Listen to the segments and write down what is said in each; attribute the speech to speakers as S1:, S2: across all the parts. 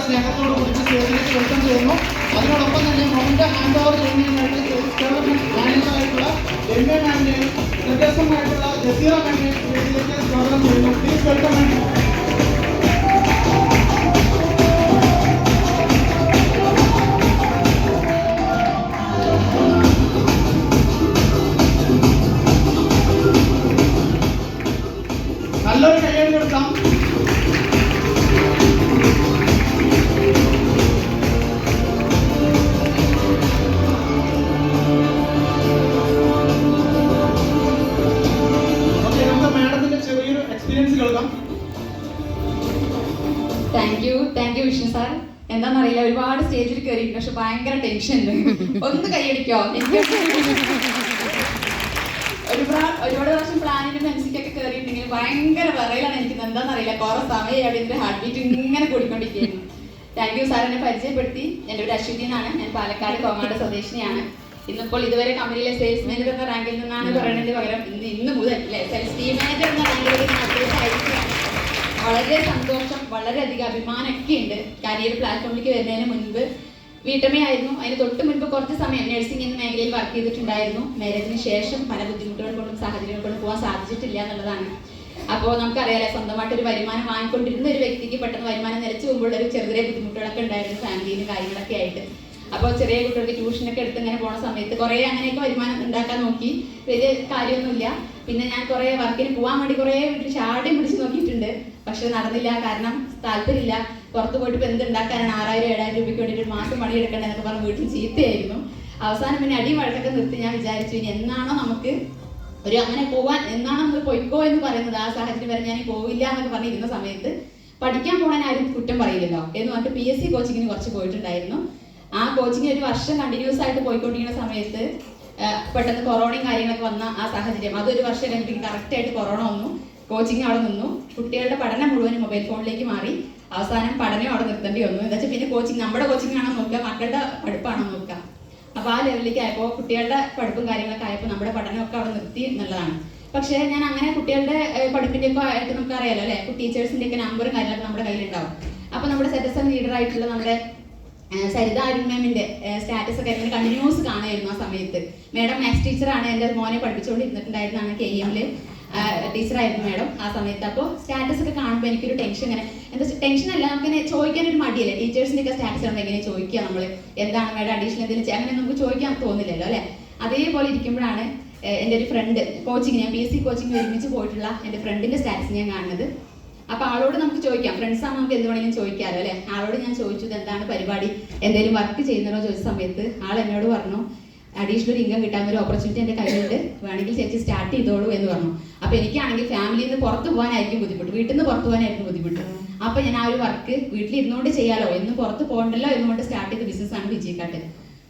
S1: സ്നേഹത്തോട് കൂടി സ്റ്റേജിലേക്ക് വെൽക്കം ചെയ്യുന്നു. അതിനോടൊപ്പം തന്നെ മൊമെന്റ് ഹാൻഡ് ഓവർ ചെയ്യുന്നതിനായിട്ട് മാനേജറായിട്ടുള്ള എംഎ മാമിനെയും വ്യത്യസ്തമായിട്ടുള്ള ജസീറ മാമിനെയും സ്റ്റേജിലേക്ക് സ്വാഗതം ചെയ്യുന്നു. Please welcome. നല്ലൊരു കയ്യടി കൊടുക്കാം.
S2: Thank you Vishnu sir. എന്താണെന്നറിയില്ല, ഒരുപാട് സ്റ്റേജിൽ കയറിയിട്ടുണ്ട്, പക്ഷെ ഭയങ്കര ടെൻഷൻ ഉണ്ട്. ഒന്ന് കൈയടിക്കോ? ഒരുപാട് വർഷം പ്ലാനിന്റെ മെൻസിക്കൊക്കെ കയറിയിട്ടുണ്ടെങ്കിൽ ഭയങ്കര വിറയിലാണ് എനിക്ക്. എന്താണെന്നറിയില്ല, കുറെ സമയം അവിടെ ഇതിന്റെ ഹാർട്ട് ബീറ്റ് ഇങ്ങനെ കൂടിക്കൊണ്ടിരിക്കുന്നു. Thank you sir. എന്നെ പരിചയപ്പെടുത്തി. എൻ്റെ ഒരു അശ്വതി എന്നാണ്. ഞാൻ പാലക്കാട് കോങ്ങാട് സ്വദേശിനിയാണ്. ഇന്നിപ്പോൾ ഇതുവരെ കമ്പനിയിലെ സെയിൽസ് മാനേജർ എന്ന റാങ്കിൽ നിന്നാണ് പറയുന്നതിന് പകരം ഇന്ന് മുതൽ സെയിൽസ് ടീം മാനേജർ എന്ന റാങ്കിലേക്ക് ഞാൻ അപ്ഡേറ്റ് ആയിരിക്കുകയാണ്. വളരെ സന്തോഷം, വളരെയധികം അഭിമാനമൊക്കെ ഉണ്ട്. കരിയർ പ്ലാറ്റ്ഫോമിലേക്ക് വരുന്നതിന് മുൻപ് വീട്ടമ്മയായിരുന്നു. അതിന് തൊട്ട് മുൻപ് കുറച്ച് സമയം നഴ്സിംഗ് എന്ന മേഖലയിൽ വർക്ക് ചെയ്തിട്ടുണ്ടായിരുന്നു. മാരേജിന് ശേഷം പല ബുദ്ധിമുട്ടുകൾ കൊണ്ടും സാഹചര്യങ്ങൾ കൊണ്ടും പോകാൻ സാധിച്ചിട്ടില്ല എന്നുള്ളതാണ്. അപ്പോൾ നമുക്കറിയാലോ, സ്വന്തമായിട്ടൊരു വരുമാനം വാങ്ങിക്കൊണ്ടിരുന്ന ഒരു വ്യക്തിക്ക് പെട്ടെന്ന് വരുമാനം നിലച്ചു പോകുമ്പോൾ ഒരു ചെറിയ ബുദ്ധിമുട്ടുകളൊക്കെ ഉണ്ടായിരുന്നു, ഫാമിലിയിൽ കാര്യങ്ങളൊക്കെ ആയിട്ട്. അപ്പോൾ ചെറിയ കുട്ടികൾക്ക് ട്യൂഷനൊക്കെ എടുത്ത് ഇങ്ങനെ പോണ സമയത്ത് കുറേ അങ്ങനെയൊക്കെ വരുമാനം ഉണ്ടാക്കാൻ നോക്കി. വലിയ കാര്യമൊന്നുമില്ല. പിന്നെ ഞാൻ കുറേ വർക്കിന് പോകാൻ വേണ്ടി കുറേ വീട്ടിൽ ചാടിയും പിടിച്ച് നോക്കിയിട്ടുണ്ട്. പക്ഷെ നടന്നില്ല. കാരണം താല്പര്യമില്ല. പുറത്ത് പോയിട്ട് ഇപ്പോൾ എന്തുണ്ടാക്കാനാണ് 6000-7000 രൂപയ്ക്ക് വേണ്ടിയിട്ട് ഒരു മാസം പണിയെടുക്കേണ്ടതെന്നൊക്കെ പറഞ്ഞ് വീട്ടിൽ ചീത്തയായിരുന്നു. അവസാനം പിന്നെ അടിയും വഴക്കൊക്കെ നിർത്തി ഞാൻ വിചാരിച്ചു, ഇനി എന്നാണോ നമുക്ക് ഒരു അങ്ങനെ പോവാൻ, എന്നാണോ നമ്മൾ പൊയ്ക്കോ എന്ന് പറയുന്നത്, ആ സാഹചര്യം വരെ ഞാൻ പോവില്ല എന്നൊക്കെ പറഞ്ഞിരുന്ന സമയത്ത് പഠിക്കാൻ പോകാൻ ആരും കുറ്റം പറയില്ലല്ലോ എന്ന് പറഞ്ഞിട്ട് PSC കോച്ചിങ്ങിന് കുറച്ച് പോയിട്ടുണ്ടായിരുന്നു. ആ കോച്ചിങ് ഒരു വർഷം കണ്ടിന്യൂസ് ആയിട്ട് പോയിക്കൊണ്ടിരിക്കുന്ന സമയത്ത് പെട്ടെന്ന് കൊറോണയും കാര്യങ്ങളൊക്കെ വന്ന ആ സാഹചര്യം, അതൊരു വർഷം കഴിഞ്ഞിട്ട് കറക്റ്റായിട്ട് കൊറോണ വന്നു. കോച്ചിങ് അവിടെ നിന്നു. കുട്ടികളുടെ പഠനം മുഴുവനും മൊബൈൽ ഫോണിലേക്ക് മാറി. അവസാനം പഠനം അവിടെ നിർത്തേണ്ടി വന്നു. എന്താ വെച്ചാൽ പിന്നെ കോച്ചിങ്, നമ്മുടെ കോച്ചിങ് ആണോ നോക്കുക, മക്കളുടെ പഠിപ്പാണോ നോക്കുക. അപ്പോൾ ആ ലെവലിലേക്ക് ആയപ്പോൾ കുട്ടികളുടെ പഠിപ്പും കാര്യങ്ങളൊക്കെ ആയപ്പോൾ നമ്മുടെ പഠനമൊക്കെ അവിടെ നിർത്തി എന്നുള്ളതാണ്. പക്ഷേ ഞാൻ അങ്ങനെ കുട്ടികളുടെ പഠിപ്പിൻ്റെ ഒക്കെ ആയിട്ട് നമുക്കറിയാലോ അല്ലേ, ടീച്ചേഴ്സിൻ്റെ ഒക്കെ നമ്പറും കാര്യങ്ങളൊക്കെ നമ്മുടെ കയ്യിലുണ്ടാവും. അപ്പോൾ നമ്മുടെ ZSM ലീഡറായിട്ടുള്ള നമ്മുടെ സരിത അരുൺ മാമിന്റെ സ്റ്റാറ്റസ് ഒക്കെ എങ്ങനെ കണ്ടിന്യൂസ് കാണുമായിരുന്നു ആ സമയത്ത്. മാഡം മാത്സ് ടീച്ചറാണ്, എൻ്റെ മോനെ പഠിപ്പിച്ചുകൊണ്ടിരുന്നിട്ടുണ്ടായിരുന്നാണ്. KEM ടീച്ചറായിരുന്നു മാഡം ആ സമയത്ത്. അപ്പോൾ സ്റ്റാറ്റസ് ഒക്കെ കാണുമ്പോൾ എനിക്കൊരു ടെൻഷൻ, ഇങ്ങനെ എന്താ ടെൻഷൻ അല്ല, നമുക്കിങ്ങനെ ചോദിക്കാനൊരു മടിയല്ലേ. ടീച്ചേഴ്സിൻ്റെ ഒക്കെ സ്റ്റാറ്റസ് കാണുമ്പോൾ എങ്ങനെ ചോദിക്കുക, നമ്മൾ എന്താണ് മാഡം അഡീഷണൽ എന്തെങ്കിലും അങ്ങനെ നമുക്ക് ചോദിക്കാൻ തോന്നില്ലല്ലോ അല്ലേ. അതേപോലെ ഇരിക്കുമ്പോഴാണ് എൻ്റെ ഒരു ഫ്രണ്ട് കോച്ചിങ്, ഞാൻ PSC കോച്ചിങ് ഒരുമിച്ച് പോയിട്ടുള്ള എൻ്റെ ഫ്രണ്ടിൻ്റെ സ്റ്റാറ്റസ് ഞാൻ കാണുന്നത്. അപ്പോൾ ആളോട് നമുക്ക് ചോദിക്കാം, ഫ്രണ്ട്സ് ആകുമ്പോൾ നമുക്ക് എന്ത് വേണമെങ്കിലും ചോദിക്കാമല്ലോ അല്ലേ. ആളോട് ഞാൻ ചോദിച്ചു, എന്താണ് പരിപാടി, എന്തെങ്കിലും വർക്ക് ചെയ്യുന്നതോ ചോദിച്ച സമയത്ത് ആൾ എന്നോട് പറഞ്ഞു, അഡീഷണൽ ഇൻകം കിട്ടാൻ ഒരു ഓപ്പർച്യൂണിറ്റി എൻ്റെ കയ്യിലുണ്ട്, വേണമെങ്കിൽ ചേച്ചി സ്റ്റാർട്ട് ചെയ്തോളൂ എന്ന് പറഞ്ഞു. അപ്പോൾ എനിക്കാണെങ്കിൽ ഫാമിലിയിൽ നിന്ന് പുറത്ത് പോകാനായിരിക്കും ബുദ്ധിമുട്ട്, വീട്ടിൽ നിന്ന് പുറത്ത് പോകാനായിരിക്കും ബുദ്ധിമുട്ട്. അപ്പോൾ ഞാൻ ആ ഒരു വർക്ക് വീട്ടിലിരുന്നുകൊണ്ട് ചെയ്യാലോ, എന്നും പുറത്ത് പോകണ്ടല്ലോ എന്നുകൊണ്ട് സ്റ്റാർട്ട് ചെയ്ത ബിസിനസ്സാണ് വിജയിക്കാട്ട്.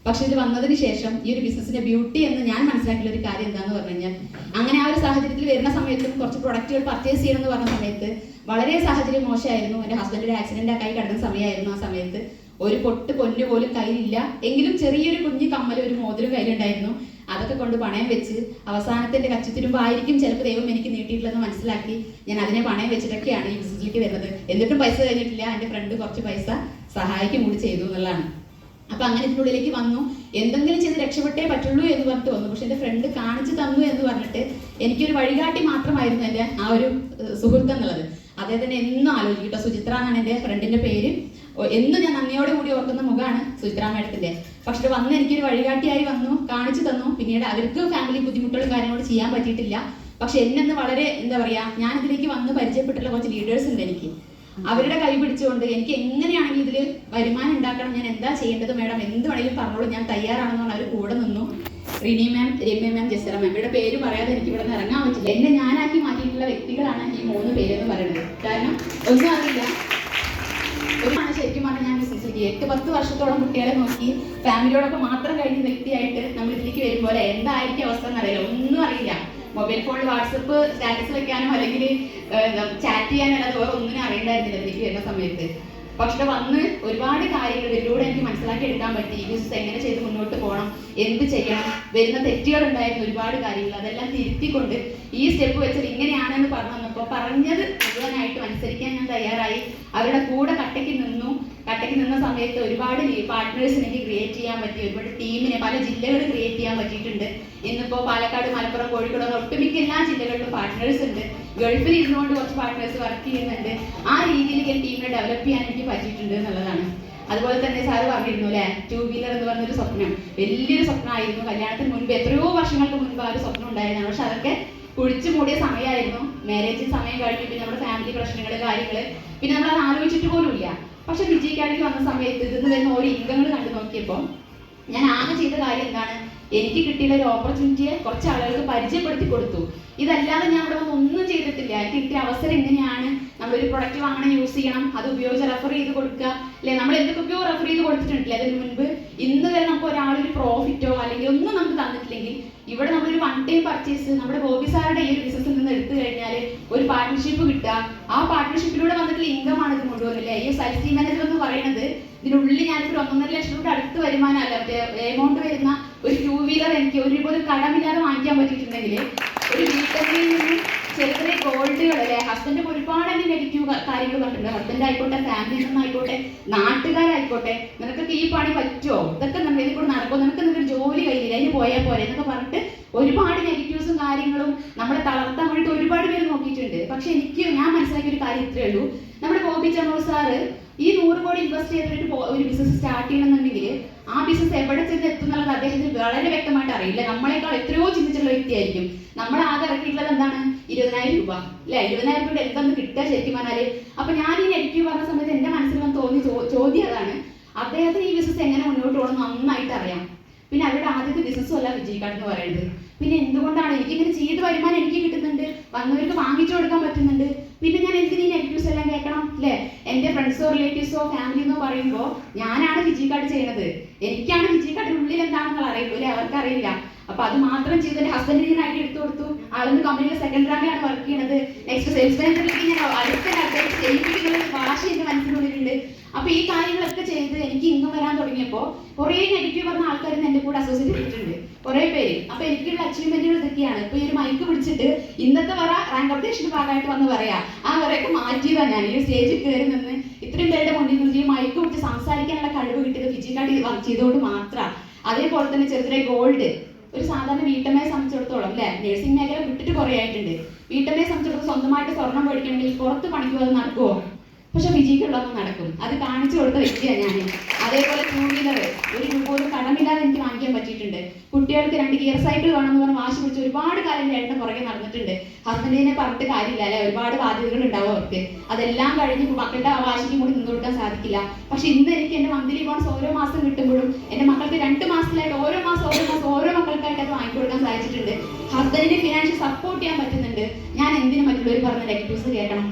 S2: പക്ഷെ ഇത് വന്നതിന് ശേഷം ഈ ഒരു ബിസിനസിന്റെ ബ്യൂട്ടി എന്ന് ഞാൻ മനസ്സിലാക്കിയ ഒരു കാര്യം എന്താന്ന് പറഞ്ഞു കഴിഞ്ഞാൽ, അങ്ങനെ ആ ഒരു സാഹചര്യത്തിൽ വരുന്ന സമയത്തും കുറച്ച് പ്രൊഡക്റ്റുകൾ പർച്ചേസ് ചെയ്യണം എന്ന് പറഞ്ഞ സമയത്ത് വളരെ സാഹചര്യം മോശമായിരുന്നു. എൻ്റെ ഹസ്ബൻഡ് ഒരു ആക്സിഡന്റ് ആയി കിടന്ന സമയമായിരുന്നു. ആ സമയത്ത് ഒരു പൊട്ട് പൊന്നു പോലും കയ്യിലില്ല, എങ്കിലും ചെറിയൊരു കുഞ്ഞു കമ്മലും ഒരു മോതിരം കയ്യിലുണ്ടായിരുന്നു. അതൊക്കെ കൊണ്ട് പണയം വെച്ച് അവസാനത്തിന്റെ കച്ചിത്തിരുമ്പായിരിക്കും ചിലപ്പോൾ ദൈവം എനിക്ക് നീട്ടിയിട്ടുള്ളതെന്ന് മനസ്സിലാക്കി ഞാൻ അതിനെ പണയം വെച്ചിട്ടൊക്കെയാണ് ഈ ബിസിനസ്സിലേക്ക് വരുന്നത്. എന്നിട്ടും പൈസ കഴിഞ്ഞിട്ടില്ല. എൻ്റെ ഫ്രണ്ട് കുറച്ച് പൈസ സഹായിക്കും കൂടി ചെയ്തു എന്നുള്ളതാണ്. അപ്പൊ അങ്ങനെ ഇതിനുള്ളിലേക്ക് വന്നു, എന്തെങ്കിലും ചെയ്ത് രക്ഷപ്പെട്ടേ പറ്റുള്ളൂ എന്ന് പറഞ്ഞിട്ട് വന്നു. പക്ഷെ എൻ്റെ ഫ്രണ്ട് കാണിച്ചു തന്നു എന്ന് പറഞ്ഞിട്ട് എനിക്കൊരു വഴികാട്ടി മാത്രമായിരുന്നു എൻ്റെ ആ ഒരു സുഹൃത്ത് എന്നുള്ളത്. അദ്ദേഹത്തിന് എന്നും ആലോചിക്കട്ടോ, സുചിത്ര എന്നാണ് എൻ്റെ ഫ്രണ്ടിന്റെ പേര്. എന്നും ഞാൻ നന്ദിയോടെ കൂടി ഓർക്കുന്ന മുഖമാണ് സുചിത്ര മേഡത്തിന്റെ. പക്ഷെ വന്ന് എനിക്കൊരു വഴികാട്ടിയായി വന്നു, കാണിച്ചു തന്നു. പിന്നീട് അവർക്ക് ഫാമിലി ബുദ്ധിമുട്ടുകളും കാര്യങ്ങളും ചെയ്യാൻ പറ്റിയിട്ടില്ല. പക്ഷെ എന്നെന്ന് വളരെ എന്താ പറയാ, ഞാൻ ഇതിലേക്ക് വന്ന് പരിചയപ്പെട്ടിട്ടുള്ള കുറച്ച് ലീഡേഴ്സ് ഉണ്ട് എനിക്ക്. അവരുടെ കൈ പിടിച്ചുകൊണ്ട് എനിക്ക് എങ്ങനെയാണെങ്കിലും ഇതിൽ വരുമാനം ഉണ്ടാക്കണം, ഞാൻ എന്താ ചെയ്യേണ്ടത് മാഡം, എന്ത് വേണമെങ്കിലും പറഞ്ഞോളൂ, ഞാൻ തയ്യാറാണെന്ന് പറഞ്ഞാൽ അവർ കൂടെ നിന്നു. റിനി മാം, രമ്യ മാം, ജസീറ മാം, ഇവരുടെ പേര് പറയാതെ എനിക്ക് ഇവിടെ നിന്ന് ഇറങ്ങാൻ പറ്റില്ല. എന്നെ ഞാനാക്കി മാറ്റിയിട്ടുള്ള വ്യക്തികളാണ് ഈ 3 പേരെന്ന് പറയുന്നത്. കാരണം ഒന്നും അറിയില്ല, ഒരുമാണ് ശരിക്കും പറഞ്ഞാൽ ഞാൻ ബിസിനസ്സിലേക്ക് 8-10 വർഷത്തോളം കുട്ടികളെ നോക്കി ഫാമിലിയോടൊപ്പം മാത്രം കഴിഞ്ഞ വ്യക്തിയായിട്ട് നമ്മൾ ഇതിലേക്ക് വരുമ്പോൾ എന്തായിരിക്കും അവസ്ഥ എന്നറിയില്ല, ഒന്നും അറിയില്ല. മൊബൈൽ ഫോണിൽ വാട്സപ്പ് സ്റ്റാറ്റസ് വെക്കാനോ അല്ലെങ്കിൽ ചാറ്റ് ചെയ്യാനോ അല്ലാതെ വേറെ ഒന്നിനും അറിയണ്ടായിരുന്നില്ല ഇതിലേക്ക് വരുന്ന സമയത്ത്. പക്ഷെ വന്ന് ഒരുപാട് കാര്യങ്ങൾ ഇതിലൂടെ എനിക്ക് മനസ്സിലാക്കി എടുക്കാൻ പറ്റി. ഈ ബിസിനസ് എങ്ങനെ ചെയ്ത് മുന്നോട്ട് പോകണം, എന്ത് ചെയ്യണം, വരുന്ന തെറ്റുകൾ ഉണ്ടായിരുന്നു ഒരുപാട് കാര്യങ്ങൾ, അതെല്ലാം തിരുത്തിക്കൊണ്ട് ഈ സ്റ്റെപ്പ് വെച്ചത് ഇങ്ങനെയാണെന്ന് പറഞ്ഞു തന്നപ്പോൾ പറഞ്ഞത് മുഴുവനായിട്ടും അനുസരിക്കാൻ ഞാൻ തയ്യാറായി. അവരുടെ കൂടെ കട്ടയ്ക്ക് നിന്നു. നിന്ന സമയത്ത് ഒരുപാട് പാർട്ട്നേഴ്സിനെ എനിക്ക് ക്രിയേറ്റ് ചെയ്യാൻ പറ്റി, ഒരുപാട് ടീമിനെ പല ജില്ലകൾ ക്രിയേറ്റ് ചെയ്യാൻ പറ്റിയിട്ടുണ്ട്. ഇന്നിപ്പോൾ പാലക്കാട്, മലപ്പുറം, കോഴിക്കോട് ഒട്ടുമിക്ക എല്ലാ ജില്ലകളിലും പാർട്ട്നേഴ്സ് ഉണ്ട്. ഗൾഫിൽ ഇരുന്നുകൊണ്ട് കുറച്ച് പാർട്ട്നേഴ്സ് വർക്ക് ചെയ്യുന്നുണ്ട്. ആ രീതിയിലേക്ക് ടീമിനെ ഡെവലപ്പ് ചെയ്യാൻ എനിക്ക് പറ്റിയിട്ടുണ്ട് എന്നുള്ളതാണ്. അതുപോലെ തന്നെ സാറ് പറഞ്ഞിരുന്നു അല്ലേ, 2 വീലർ എന്ന് പറഞ്ഞൊരു സ്വപ്നം വലിയൊരു സ്വപ്നമായിരുന്നു. കല്യാണത്തിന് മുൻപ് എത്രയോ വർഷങ്ങൾക്ക് മുൻപ് ആ ഒരു സ്വപ്നം ഉണ്ടായിരുന്നതാണ്. പക്ഷെ അതൊക്കെ കുഴിച്ചു മൂടിയ സമയമായിരുന്നു. മാരേജ് സമയം കഴിഞ്ഞു, പിന്നെ നമ്മുടെ ഫാമിലി പ്രശ്നങ്ങൾ, കാര്യങ്ങൾ, പിന്നെ നമ്മൾ അത് ആലോചിച്ചിട്ട് പോലും ഇല്ല. പക്ഷെ വിജയിക്കാടിക്ക് വന്ന സമയത്ത് ഇതിന്ന് വരുന്ന ഓരോ ഇൻകങ്ങൾ കണ്ടു നോക്കിയപ്പോൾ ഞാൻ ആകെ ചെയ്ത കാര്യം എന്താണ്, എനിക്ക് കിട്ടിയ ഒരു ഓപ്പർച്യൂണിറ്റിയെ കുറച്ച് ആളുകൾക്ക് പരിചയപ്പെടുത്തി കൊടുത്തു. ഇതല്ലാതെ ഞാൻ ഇവിടെ ഒന്നും ചെയ്തിട്ടില്ല. എനിക്ക് കിട്ടിയ അവസരം എങ്ങനെയാണ്, നമ്മളൊരു പ്രൊഡക്റ്റ് വാങ്ങണം, യൂസ് ചെയ്യണം, അത് ഉപയോഗിച്ച് റെഫർ ചെയ്ത് കൊടുക്കുക അല്ലെ, നമ്മൾ എന്തൊക്കെയോ റെഫർ ചെയ്ത് കൊടുത്തിട്ടില്ല അതിന് മുൻപ്. ഇന്ന് വരെ നമുക്ക് ഒരാളൊരു പ്രോഫിറ്റോ അല്ലെങ്കിൽ ഒന്നും നമുക്ക് തന്നിട്ടില്ലെങ്കിൽ ഇവിടെ നമ്മളൊരു വൺ ടൈം പർച്ചേസ് നമ്മുടെ ബോബി സാറുടെ ഈ ഒരു ബിസിനസ്സിൽ നിന്ന് എടുത്തു കഴിഞ്ഞാൽ ഒരു പാർട്ട്ണർഷിപ്പ് കിട്ടുക, ആ പാർട്ട്ണർഷിപ്പിലൂടെ വന്നിട്ടുള്ള ഇൻകം ആണ് ഇത് കൊണ്ടുപോകുന്നില്ലേ. ഈ സെൽസ് ടീം മാനേജർ എന്ന് പറയുന്നത് ഇതിനുള്ളിൽ ഞാനിപ്പോൾ 1.5 ലക്ഷം രൂപ അടുത്ത് വരുമാനമല്ല, എമൗണ്ട് വരുന്ന ഒരു 2 വീലർ എനിക്ക് ഒരു കടമില്ലാതെ വാങ്ങിക്കാൻ പറ്റിയിട്ടുണ്ടെങ്കിൽ, ഒരു വീട്ടമ്മയിൽ നിന്ന് ചെറിയ ചെറിയ ഗോൾഡുകൾ അല്ലെ, ഹസ്ബൻഡ് ഒരുപാട് തന്നെ നെഗറ്റീവ് കാര്യങ്ങൾ പറഞ്ഞിട്ടുണ്ട്. ഹസ്ബൻഡ് ആയിക്കോട്ടെ, ഫാമിലിയിൽ നിന്നായിക്കോട്ടെ, നാട്ടുകാരായിക്കോട്ടെ, നിനക്കൊക്കെ ഈ പണി പറ്റുമോ, ഇതൊക്കെ നമ്മൾ ഇതിൽ കൂടെ നടക്കുമോ, നിനക്ക് നിനക്ക് ജോലി കഴിയില്ല, അതിന് പോയാൽ പോരെ എന്നൊക്കെ പറഞ്ഞിട്ട് ഒരുപാട് നെഗറ്റീവ്സും കാര്യങ്ങളും നമ്മളെ തളർത്താൻ വേണ്ടിയിട്ട് ഒരുപാട് പേര് നോക്കിയിട്ടുണ്ട്. പക്ഷെ ഞാൻ മനസ്സിലാക്കിയ ഒരു കാര്യം ഇത്രയേ ഉള്ളൂ, നമ്മുടെ ബോബി ചെമ്മൂർ സാറ് ഈ 100 കോടി ഇൻവെസ്റ്റ് ചെയ്തിട്ട് ഒരു ബിസിനസ് സ്റ്റാർട്ട് ചെയ്യണമെന്നുണ്ടെങ്കിൽ ആ ബിസിനസ് എവിടെ ചെന്ന് എത്തുന്നുള്ളത് അദ്ദേഹത്തിന് വളരെ വ്യക്തമായിട്ട് അറിയില്ല. നമ്മളെക്കാൾ എത്രയോ ചിന്തിച്ചുള്ള വ്യക്തിയായിരിക്കും. നമ്മൾ ആകെ ഇറക്കിയിട്ടുള്ളത് എന്താണ്, 20,000 രൂപ അല്ലെ, 20,000 രൂപ എന്തെന്ന് കിട്ടുക ശരിക്കും പറഞ്ഞാല്. അപ്പൊ ഞാൻ ഈ നെഗറ്റീവ് പറഞ്ഞ സമയത്ത് എന്റെ മനസ്സിൽ വന്ന് തോന്നിയ ചോദ്യം അതാണ്, അദ്ദേഹത്തിന് ഈ ബിസിനസ് എങ്ങനെ മുന്നോട്ട് പോകണം നന്നായിട്ട് അറിയാം. പിന്നെ അവരുടെ ആദ്യത്തെ ബിസിനസ്സും അല്ല വിജയിക്കാട് എന്ന് പറയുന്നത്. പിന്നെ എന്തുകൊണ്ടാണ് എനിക്കിങ്ങനെ ചെയ്ത് വരുമാനം എനിക്ക് കിട്ടുന്നുണ്ട്, വന്നവർക്ക് വാങ്ങിച്ചു കൊടുക്കാൻ പറ്റുന്നുണ്ട്, പിന്നെ ഞാൻ എന്തിനീ നെഗറ്റീവ്സ് എല്ലാം കേൾക്കണം അല്ലേ. എൻ്റെ ഫ്രണ്ട്സോ റിലേറ്റീവ്സോ ഫാമിലി എന്നോ പറയുമ്പോൾ ഞാനാണ് വിജയിക്കാട് ചെയ്യുന്നത്, എനിക്കാണ് വിജയിക്കാടിന്റെ ഉള്ളിൽ എന്താണെന്നുള്ള അറിയുള്ളൂ അല്ലെ, അവർക്ക് അറിയില്ല. അപ്പൊ അത് മാത്രം ചെയ്ത് എന്റെ ഹസ്ബൻഡിനായിട്ട് എടുത്തു കൊടുത്തു. ആളൊന്ന് കമ്പനിയിൽ 2nd റാങ്കിലാണ് വർക്ക് ചെയ്യുന്നത്. നെക്സ്റ്റ് സെയിൽസ് മാനേജറിലേക്ക് ഞാൻ അടുത്ത ചെയ്യിപ്പിക്കുന്ന ഭാഷ എന്റെ മനസ്സിനുള്ളിലുണ്ട്. അപ്പൊ ഈ കാര്യങ്ങളൊക്കെ ചെയ്ത് എനിക്ക് ഇൻകം വരാൻ തുടങ്ങിയപ്പോൾ കുറെ നെഗറ്റീവ് പറഞ്ഞ ആൾക്കാർ എന്റെ കൂടെ അസോസിയേറ്റ് ചെയ്തിട്ടുണ്ട്, കുറെ പേര്. അപ്പൊ എനിക്കുള്ള അച്ചീവ്മെന്റുകൾ ഇതൊക്കെയാണ്. ഇപ്പൊ ഈ ഒരു മൈക്ക് പിടിച്ചിട്ട് ഇന്നത്തെ വര റാങ്ക് അപ്ഡേഷന്റെ ഭാഗമായിട്ട് വന്ന് പറയാ, ആ വരയൊക്കെ മാറ്റിയതാണ് ഞാൻ. ഈ സ്റ്റേജിൽ കയറി നിന്ന് ഇത്രയും പേരുടെ മുന്നിൽ നിന്ന് ഈ മൈക്ക് പിടിച്ച് സംസാരിക്കാനുള്ള കഴിവ് കിട്ടിയത് ഫിജിക്കാട്ടി വർക്ക് ചെയ്തുകൊണ്ട് മാത്രമാണ്. അതേപോലെ തന്നെ ചെറുതായി ഗോൾഡ് ഒരു സാധാരണ വീട്ടമ്മയെ സംബന്ധിച്ചിടത്തോളം അല്ലെ, നഴ്സിംഗ് മേഖല വിട്ടിട്ട് കുറെ ആയിട്ടുണ്ട്. വീട്ടമ്മയെ സംബന്ധിച്ചിടത്തോളം സ്വന്തമായിട്ട് സ്വർണം മേടിക്കണമെങ്കിൽ പുറത്ത് പണിക്ക് പോകാൻ നടക്കുമോ, പക്ഷെ വിജയിക്കുള്ളതൊന്നും നടക്കും. അത് കാണിച്ചു കൊടുത്ത വ്യക്തിയാണ് ഞാൻ. അതേപോലെ 2 വീലർ ഒരു രൂപ പോലും കടമില്ലാതെ എനിക്ക് വാങ്ങിക്കാൻ പറ്റിയിട്ടുണ്ട്. കുട്ടികൾക്ക് 2 ഗിയർ സൈക്കിൾ വേണമെന്ന് പറഞ്ഞ് വാശി പിടിച്ച് ഒരുപാട് കാലം ഏട്ടൻ പുറകെ നടന്നിട്ടുണ്ട്. ഹസ്ബൻഡിനെ പറഞ്ഞിട്ട് കാര്യമില്ല അല്ലെ, ഒരുപാട് ബാധ്യതകൾ ഉണ്ടാവും അവർക്ക്. അതെല്ലാം കഴിഞ്ഞ് മക്കളുടെ ആ വാശിക്കും കൂടി നിന്ന് കൊടുക്കാൻ സാധിക്കില്ല. പക്ഷെ ഇന്ന് എനിക്ക് എന്റെ മന്ത്ലി ബോണസ് ഓരോ മാസം കിട്ടുമ്പോഴും എന്റെ മക്കൾക്ക് 2 മാസത്തിലായിട്ട് ഓരോ മാസം ഓരോ മക്കൾക്കായിട്ട് അത് വാങ്ങിക്കൊടുക്കാൻ സാധിച്ചിട്ടുണ്ട്. ഹസ്ബൻഡിനെ ഫിനാൻഷ്യൽ സപ്പോർട്ട് ചെയ്യാൻ പറ്റുന്നുണ്ട്. ഞാൻ എന്തിനു മറ്റുള്ളവർ പറഞ്ഞ നെഗറ്റീവ്സ് കേൾക്കണം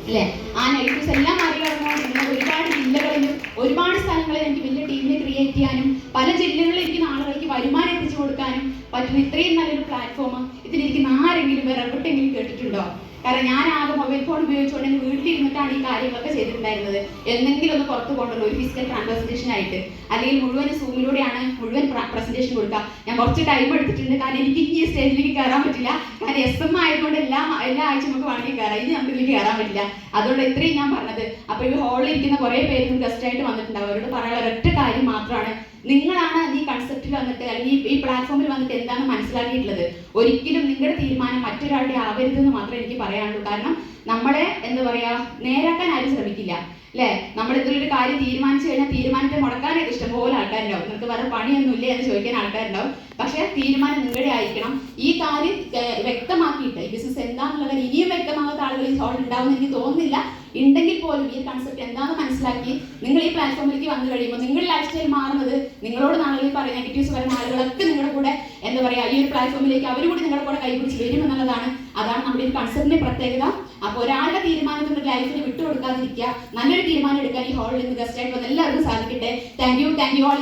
S2: അല്ലെ. ആ നെഗറ്റീവ്സ് എല്ലാം മറികടന്നുകൊണ്ട് ഒരുപാട് ജില്ലകളിലും ഒരുപാട് സ്ഥലങ്ങളിൽ എനിക്ക് വലിയ ടീമിനെ ക്രിയേറ്റ് ചെയ്യാനും പല ജില്ലകളിൽ ഇരിക്കുന്ന ആളുകൾക്ക് വരുമാനം എത്തിച്ചു കൊടുക്കാനും പറ്റുന്ന ഇത്രയും നല്ലൊരു പ്ലാറ്റ്ഫോം ഇതിലിരിക്കുന്ന ആരെങ്കിലും വേറെ എവിടെയെങ്കിലും കേട്ടിട്ടുണ്ടോ? കാരണം ഞാൻ ആകെ മൊബൈൽ ഫോൺ ഉപയോഗിച്ചുകൊണ്ട് എൻ്റെ വീട്ടിലിരുന്നിട്ടാണ് ഈ കാര്യങ്ങളൊക്കെ ചെയ്തിട്ടുണ്ടായിരുന്നത്. എന്തെങ്കിലും ഒന്ന് പുറത്ത് കൊണ്ടുള്ളൂ ഒരു ഫിസിക്കൽ പ്രസന്റേഷൻ ആയിട്ട്, അല്ലെങ്കിൽ മുഴുവൻ സൂമിലൂടെയാണ് മുഴുവൻ പ്രസന്റേഷൻ കൊടുക്കുക. ഞാൻ കുറച്ച് ടൈം എടുത്തിട്ടുണ്ട്, കാരണം എനിക്ക് ഈ സ്റ്റേജിലേക്ക് കയറാൻ പറ്റില്ല. കാരണം SM ആയതുകൊണ്ട് എല്ലാ ആഴ്ച നമുക്ക് വേണമെങ്കിൽ കയറാം, ഇനി നമുക്ക് ഇതിലേക്ക് കയറാൻ പറ്റില്ല. അതുകൊണ്ട് ഇത്രയും ഞാൻ പറഞ്ഞത്. അപ്പൊ ഈ ഹാളിൽ ഇരിക്കുന്ന കുറെ പേരും ഗസ്റ്റ് ആയിട്ട് വന്നിട്ടുണ്ട്. അവരോട് പറയാനുള്ള ഒരൊറ്റ കാര്യം മാത്രമാണ്, നിങ്ങളാണ് ഈ കൺസെപ്റ്റിൽ വന്നിട്ട് അല്ലെങ്കിൽ ഈ പ്ലാറ്റ്ഫോമിൽ വന്നിട്ട് എന്താണ് മനസ്സിലാക്കിയിട്ടുള്ളത്. ഒരിക്കലും നിങ്ങളുടെ തീരുമാനം മറ്റൊരാളുടെ ആവരുതെന്ന് മാത്രമേ എനിക്ക് പറയാനുള്ളൂ. കാരണം നമ്മളെ എന്താ പറയാ നേരാക്കാൻ ആരും ശ്രമിക്കില്ല അല്ലെ. നമ്മൾ എന്തെങ്കിലും ഒരു കാര്യം തീരുമാനിച്ചു കഴിഞ്ഞാൽ തീരുമാനത്തെ മുടക്കാനായിട്ട് ഇഷ്ടംപോലെ ആൾക്കാരുണ്ടാവും. നിങ്ങൾക്ക് വേറെ പണിയൊന്നും ഇല്ലേ എന്ന് ചോദിക്കാൻ ആൾക്കാരുണ്ടാവും. പക്ഷെ തീരുമാനം നിങ്ങളുടെ ആയിരിക്കണം. ഈ കാര്യം വ്യക്തമാക്കിയിട്ട് ഈ ബിസിനസ് എന്താണെന്നുള്ള കാര്യം ഇനിയും വ്യക്തമാകാത്ത ആളുകൾ ഈ ഹോൾ ഉണ്ടാവുമെന്ന് എനിക്ക് തോന്നുന്നില്ല. ഉണ്ടെങ്കിൽ പോലും ഈ കൺസെപ്റ്റ് എന്താണെന്ന് മനസ്സിലാക്കി നിങ്ങൾ ഈ പ്ലാറ്റ്ഫോമിലേക്ക് വന്നു കഴിയുമ്പോൾ നിങ്ങളുടെ ലൈഫ് സ്റ്റൈൽ മാറുന്നത് നിങ്ങളോട് നാളുകളിൽ പറയുന്ന നെഗറ്റീവ്സ് വരുന്ന ആളുകളൊക്കെ നിങ്ങളുടെ കൂടെ എന്താ പറയാ ഈ ഒരു പ്ലാറ്റ്ഫോമിലേക്ക് അവർ കൂടി നിങ്ങളുടെ കൂടെ കൈപിടിച്ച് വരും എന്നുള്ളതാണ്. അതാണ് നമ്മുടെ ഈ കൺസെപ്റ്റിന്റെ പ്രത്യേകത. അപ്പോൾ ഒരാളുടെ തീരുമാനത്തിന്റെ ലൈഫിന് വിട്ടുകൊടുക്കാതിരിക്കുക, നല്ലൊരു തീരുമാനം എടുക്കാൻ ഈ ഹാളിൽ നിന്ന് ഗസ്റ്റ് ആയിട്ട് വന്ന് എല്ലാവർക്കും സാധിക്കട്ടെ. Thank you all.